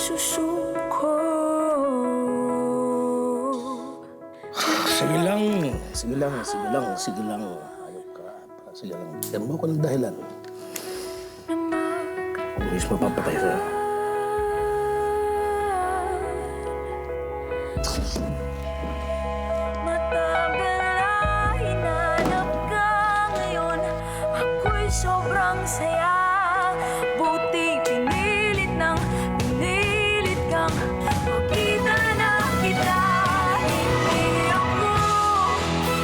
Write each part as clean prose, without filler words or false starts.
susuko. Sige lang. Ayaw ka. Sige lang. Yan mo ko ng dahilan. Kung mismo papatay sa'yo. Matabala, hinanap ka ngayon. Ako'y sobrang saya. Buti pinilit kang makita na kita. Hindi ako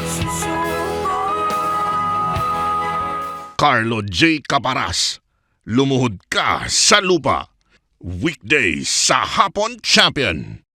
susuko. Carlo J. Caparas, Lumuhod Ka sa Lupa. Weekdays sa Hapon Champion.